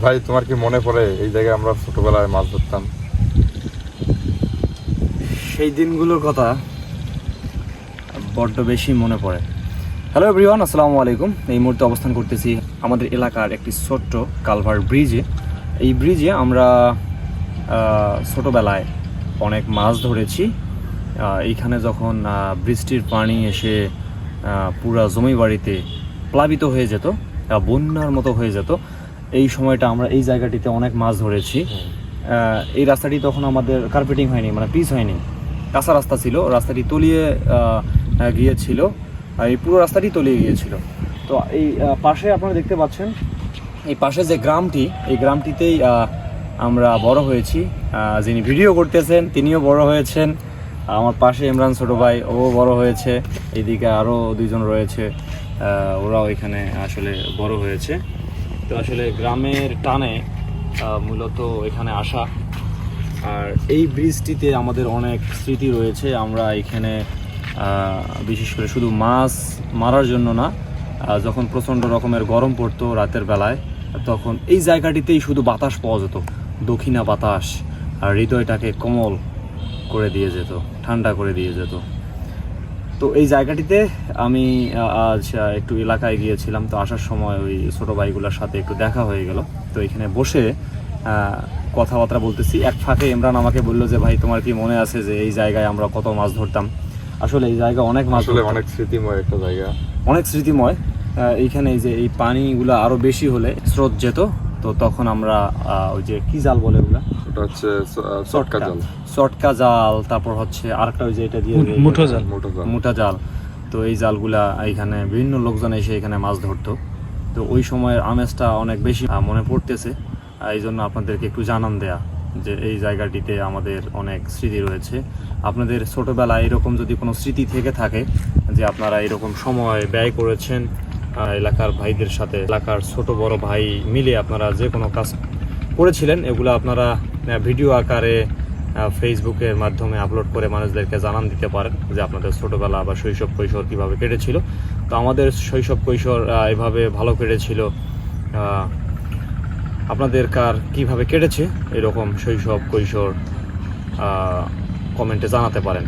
ভাই তোমার কি মনে পড়ে এই জায়গায় আমরা ছোটবেলায় মাছ ধরতাম? সেই দিনগুলোর কথা বড্ড বেশি মনে পড়ে। হ্যালো এভরিওয়ান, আসসালামু আলাইকুম। এই মুহূর্তে অবস্থান করতেছি আমাদের এলাকার একটি ছোট্ট কালভার ব্রিজে। এই ব্রিজে আমরা ছোটোবেলায় অনেক মাছ ধরেছি। এইখানে যখন বৃষ্টির পানি এসে পুরা জমি বাড়িতে প্লাবিত হয়ে যেত, বন্যার মতো হয়ে যেত, এই সময়টা আমরা এই জায়গাটিতে অনেক মাছ ধরেছি। এই রাস্তাটি তখন আমাদের কার্পেটিং হয়নি, মানে পিচ হয়নি, কাঁচা রাস্তা ছিল। রাস্তাটি তলিয়ে গিয়েছিল, এই পুরো রাস্তাটি তলিয়ে গিয়েছিল। তো এই পাশে আপনারা দেখতে পাচ্ছেন, এই পাশে যে গ্রামটি, এই গ্রামটিতেই আমরা বড় হয়েছি। যিনি ভিডিও করতেছেন তিনিও বড় হয়েছেন। আমার পাশে ইমরান ছোটো ভাই, ও বড় হয়েছে। এইদিকে আরও দুইজন রয়েছে, ওরাও এখানে আসলে বড় হয়েছে। তো আসলে গ্রামের টানে মূলত এখানে আসা। আর এই ব্রিজটিতে আমাদের অনেক স্মৃতি রয়েছে। আমরা এখানে বিশেষ করে শুধু মাছ মারার জন্য না, যখন প্রচণ্ড রকমের গরম পড়তো রাতের বেলায়, তখন এই জায়গাটিতেই শুধু বাতাস পাওয়া যেত, দক্ষিণা বাতাস, আর হৃদয়টাকে কোমল করে দিয়ে যেত, ঠান্ডা করে দিয়ে যেত। তো এই জায়গাটিতে আমি আজ একটু এলাকায় গিয়েছিলাম। তো আসার সময় ওই ছোটো ভাইগুলোর সাথে একটু দেখা হয়ে গেল। তো এখানে বসে কথাবার্তা বলতেছি। এক ফাঁকে ইমরান আমাকে বললো যে, ভাই তোমার কি মনে আছে যে এই জায়গায় আমরা কত মাছ ধরতাম? আসলে এই জায়গা অনেক মাছ, আসলে অনেক স্মৃতিময় একটা জায়গা, অনেক স্মৃতিময়। এইখানে এই যে এই পানিগুলো আরো বেশি হলে স্রোত যেত, তো তখন আমরা ওই যে কি জাল বলে ওগুলা, ওটা হচ্ছে চটকা জাল। চটকা জাল, তারপর হচ্ছে আরেকটা ওই যে এটা দিয়ে মুঠা জাল। তো এই জালগুলা এখানে বিভিন্ন লোকজন এসে এখানে মাছ ধরতো। তো ওই সময়ের আমেজটা অনেক বেশি মনে পড়তেছে। এই জন্য আপনাদেরকে একটু জানান দেয়া যে এই জায়গাটিতে আমাদের অনেক স্মৃতি রয়েছে। আপনাদের ছোটোবেলায় এরকম যদি কোনো স্মৃতি থেকে থাকে যে আপনারা এরকম সময় ব্যয় করেছেন এলাকার ভাইদের সাথে, এলাকার ছোট বড় ভাই মিলে আপনারা যে কোনো কাজ করেছিলেন, এগুলো আপনারা ভিডিও আকারে ফেসবুকের মাধ্যমে আপলোড করে মানুষদেরকে জানান দিতে পারেন যে আপনাদের ছোটোবেলা বা শৈশব কৈশোর কীভাবে কেটেছিল। তো আমাদের শৈশব কৈশোর এভাবে ভালো কেটেছিল। আপনাদের কার কীভাবে কেটেছে এরকম শৈশব কৈশোর কমেন্টে জানাতে পারেন।